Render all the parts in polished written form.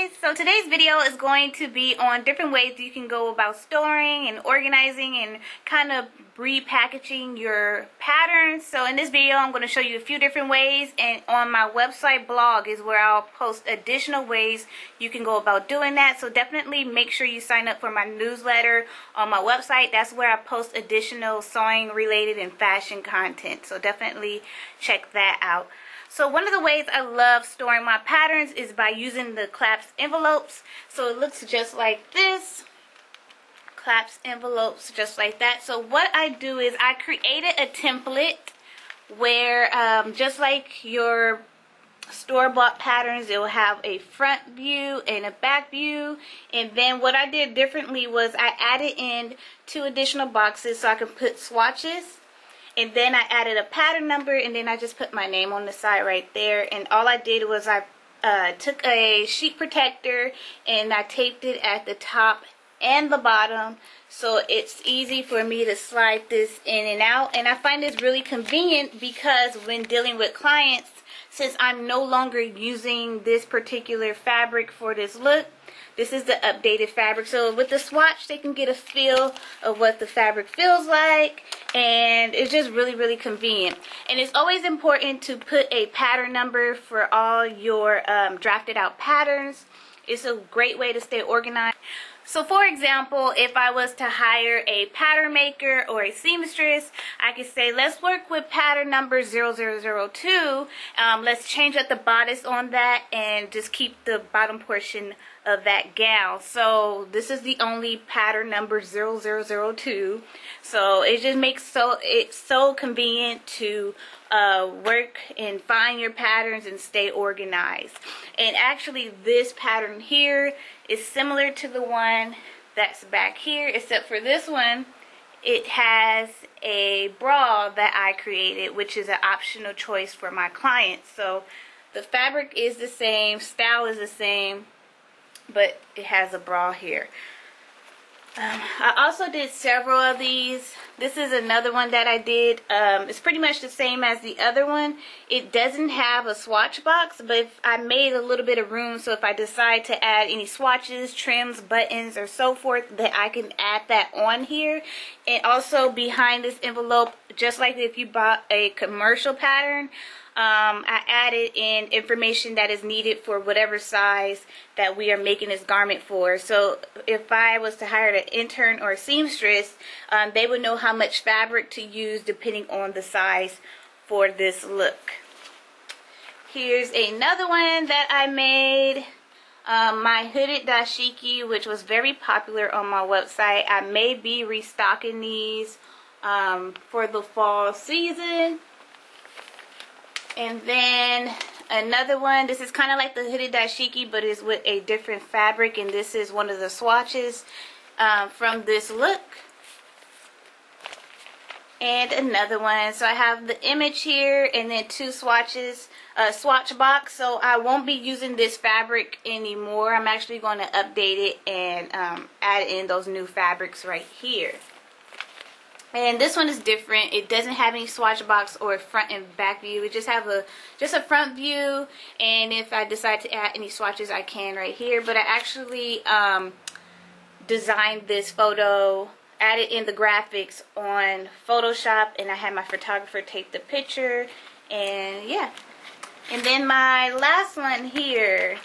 guys, so today's video is going to be on different ways you can go about storing and organizing and kind of repackaging your patterns. So in this video I'm going to show you a few different ways, and on my website blog is where I'll post additional ways you can go about doing that. So definitely make sure you sign up for my newsletter on my website. That's where I post additional sewing related and fashion content, so definitely check that out. So one of the ways I love storing my patterns is by using the collapsed envelopes. So it looks just like this. Collapsed envelopes just like that. So what I do is I created a template where just like your store-bought patterns, it will have a front view and a back view. And then what I did differently was I added in 2 additional boxes so I can put swatches. And then I added a pattern number, and then I just put my name on the side right there. And all I did was I took a sheet protector and I taped it at the top and the bottom, so it's easy for me to slide this in and out. And I find this really convenient because when dealing with clients, since I'm no longer using this particular fabric for this look, this is the updated fabric. So with the swatch, they can get a feel of what the fabric feels like, and it's just really convenient. And it's always important to put a pattern number for all your drafted out patterns. It's a great way to stay organized. So for example, if I was to hire a pattern maker or a seamstress, I could say, let's work with pattern number 0002. Let's change up the bodice on that and just keep the bottom portion of that gown. So this is the only pattern number 0002. So it just makes it's so convenient to work and find your patterns and stay organized. And actually this pattern here is similar to the one that's back here, except for this one it has a bra that I created, which is an optional choice for my clients. So the fabric is the same, style is the same, but it has a bra here. I also did several of these. This is another one that I did. It's pretty much the same as the other one. It doesn't have a swatch box, but if I made a little bit of room, so if I decide to add any swatches, trims, buttons, or so forth, that I can add that on here. And also behind this envelope, just like if you bought a commercial pattern, I added in information that is needed for whatever size that we are making this garment for. So if I was to hire an intern or a seamstress, they would know how much fabric to use depending on the size for this look. Here's another one that I made. My hooded dashiki, which was very popular on my website. I may be restocking these for the fall season. And then another one, this is kind of like the hooded dashiki, but it's with a different fabric, and this is one of the swatches from this look. And another one, so I have the image here and then 2 swatches, swatch box. So I won't be using this fabric anymore. I'm actually going to update it and add in those new fabrics right here. And this one is different. It doesn't have any swatch box or front and back view. It just have a front view, and if I decide to add any swatches, I can right here. But I actually designed this photo, added in the graphics on Photoshop, and I had my photographer take the picture, and yeah. And then my last one here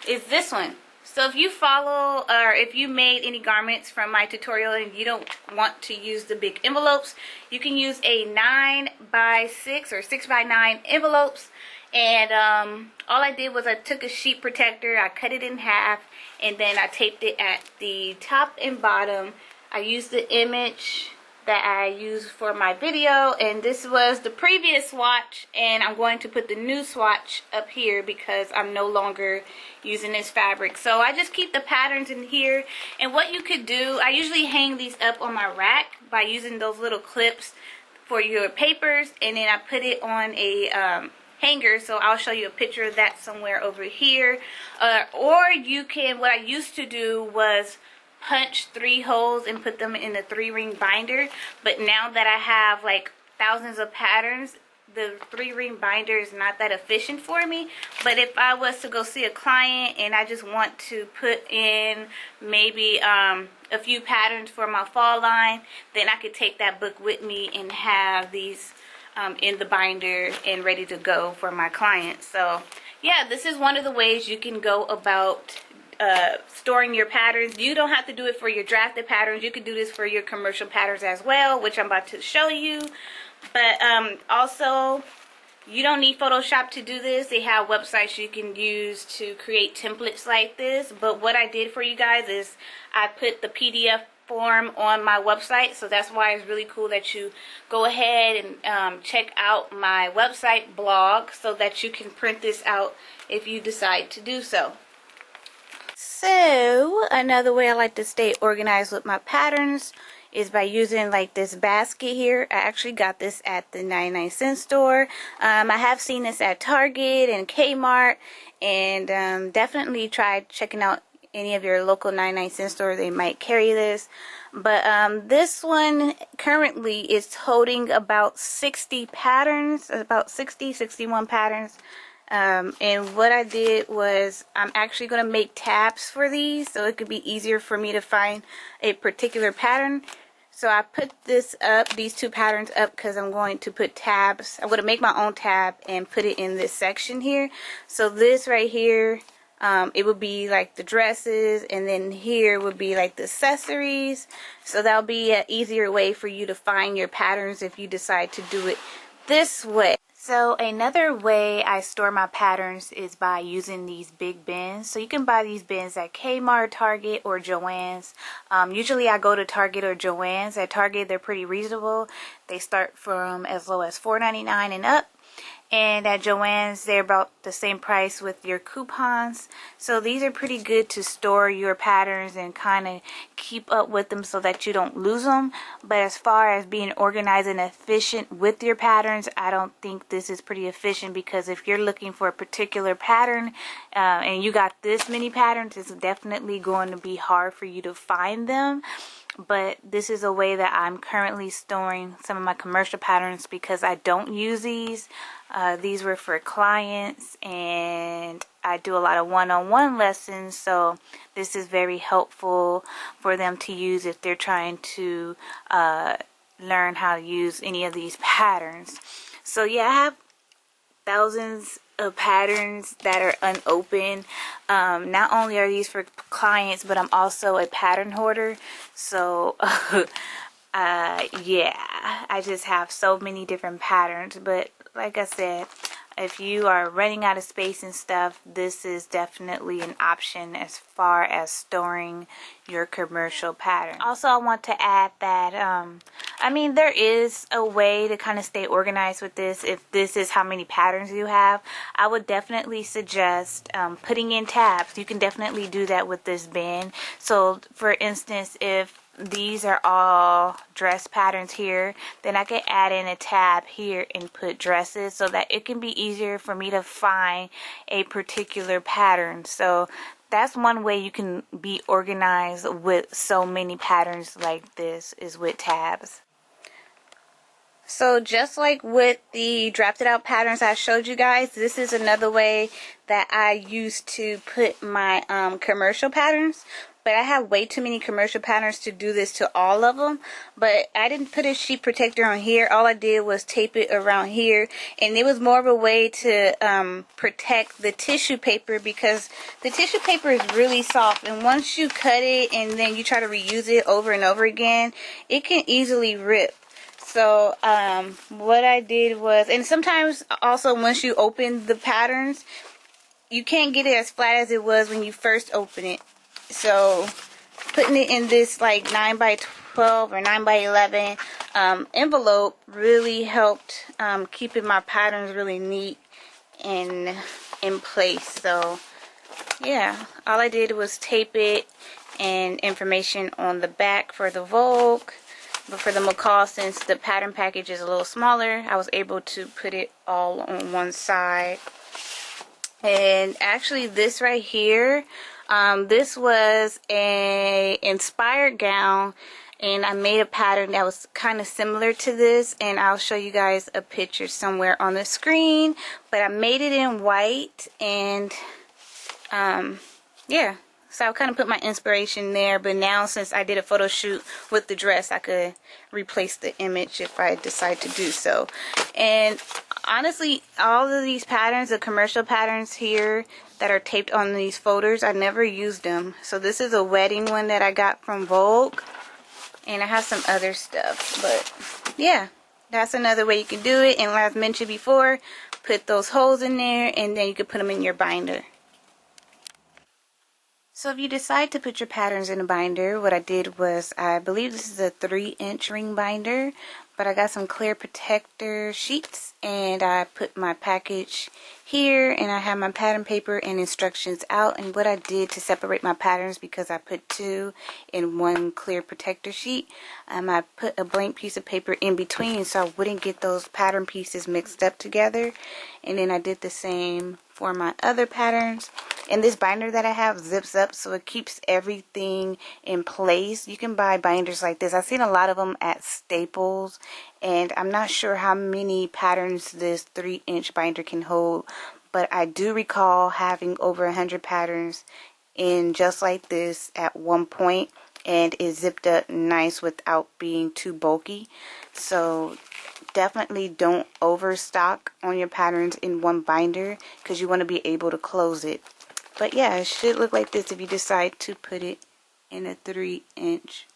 is this one. So if you follow, or if you made any garments from my tutorial and you don't want to use the big envelopes, you can use a 9x6 or 6x9 envelopes. And all I did was I took a sheet protector, I cut it in half, and then I taped it at the top and bottom. I used the image that I used for my video, and this was the previous swatch, and I'm going to put the new swatch up here because I'm no longer using this fabric. So I just keep the patterns in here. And what you could do, I usually hang these up on my rack by using those little clips for your papers, and then I put it on a hanger. So I'll show you a picture of that somewhere over here. Or you can, what I used to do was punch 3 holes and put them in a 3-ring binder. But now that I have like thousands of patterns, the 3-ring binder is not that efficient for me. But if I was to go see a client and I just want to put in maybe a few patterns for my fall line, then I could take that book with me and have these in the binder and ready to go for my clients. So yeah, this is one of the ways you can go about storing your patterns. You don't have to do it for your drafted patterns. You could do this for your commercial patterns as well, which I'm about to show you. But also, you don't need Photoshop to do this. They have websites you can use to create templates like this. But what I did for you guys is I put the PDF form on my website. So that's why it's really cool that you go ahead and check out my website blog so that you can print this out if you decide to do so. So another way I like to stay organized with my patterns is by using like this basket here. I actually got this at the 99-cent store. I have seen this at Target and Kmart, and definitely try checking out any of your local 99-cent stores. They might carry this. But this one currently is holding about 60 patterns, about 61 patterns. And what I did was I'm actually going to make tabs for these so it could be easier for me to find a particular pattern. So I put this up, these 2 patterns up, because I'm going to put tabs. I'm going to make my own tab and put it in this section here. So this right here, it would be like the dresses, and then here would be like the accessories. So that'll be an easier way for you to find your patterns if you decide to do it this way. So another way I store my patterns is by using these big bins. So you can buy these bins at Kmart, Target, or Joann's. Usually I go to Target or Joann's. At Target they're pretty reasonable. They start from as low as $4.99 and up. And at Joann's they're about the same price with your coupons. So these are pretty good to store your patterns and kind of keep up with them so that you don't lose them. But as far as being organized and efficient with your patterns, I don't think this is pretty efficient, because if you're looking for a particular pattern and you got this many patterns, it's definitely going to be hard for you to find them. But this is a way that I'm currently storing some of my commercial patterns, because I don't use these. These were for clients, and I do a lot of one-on-one lessons, so this is very helpful for them to use if they're trying to learn how to use any of these patterns. So yeah, I have thousands of patterns that are unopened. Not only are these for clients, but I'm also a pattern hoarder. So yeah, I just have so many different patterns. But like I said, if you are running out of space and stuff, this is definitely an option as far as storing your commercial pattern. Also, I want to add that I mean, there is a way to kind of stay organized with this. If this is how many patterns you have, I would definitely suggest putting in tabs. You can definitely do that with this bin. So for instance, if these are all dress patterns here, then I can add in a tab here and put dresses, so that it can be easier for me to find a particular pattern. So that's one way you can be organized with so many patterns like this, is with tabs. So just like with the drafted out patterns I showed you guys, this is another way that I use to put my commercial patterns. But I have way too many commercial patterns to do this to all of them. But I didn't put a sheet protector on here. All I did was tape it around here. And it was more of a way to protect the tissue paper, because the tissue paper is really soft. And once you cut it and then you try to reuse it over and over again, it can easily rip. So what I did was, and sometimes also once you open the patterns, you can't get it as flat as it was when you first open it. So putting it in this like 9x12 or 9x11 envelope really helped keeping my patterns really neat and in place. So yeah, all I did was tape it and information on the back for the Vogue. But for the macaw, since the pattern package is a little smaller, I was able to put it all on one side. And actually this right here, this was a inspired gown, and I made a pattern that was kind of similar to this, and I'll show you guys a picture somewhere on the screen. But I made it in white, and yeah, so I kind of put my inspiration there. But now, since I did a photo shoot with the dress, I could replace the image if I decide to do so. And honestly, all of these patterns, the commercial patterns here that are taped on these folders, I never used them. So this is a wedding one that I got from Vogue, and I have some other stuff. But yeah, that's another way you can do it. And like I mentioned before, put those holes in there, and then you can put them in your binder. So if you decide to put your patterns in a binder, what I did was, I believe this is a 3-inch ring binder, but I got some clear protector sheets, and I put my package here, and I have my pattern paper and instructions out. And what I did to separate my patterns, because I put 2 in one clear protector sheet, I put a blank piece of paper in between so I wouldn't get those pattern pieces mixed up together. And then I did the same for my other patterns. And this binder that I have zips up, so it keeps everything in place. You can buy binders like this. I've seen a lot of them at Staples, and I'm not sure how many patterns this 3-inch binder can hold, but I do recall having over 100 patterns in just like this at one point, and it zipped up nice without being too bulky. So definitely don't overstock on your patterns in one binder, because you want to be able to close it. But yeah, it should look like this if you decide to put it in a 3-inch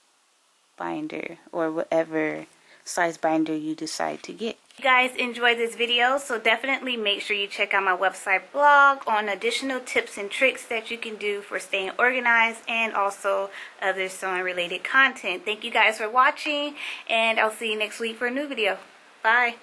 binder, or whatever size binder you decide to get. You guys enjoyed this video, so definitely make sure you check out my website blog on additional tips and tricks that you can do for staying organized, and also other sewing related content. Thank you guys for watching, and I'll see you next week for a new video. Bye.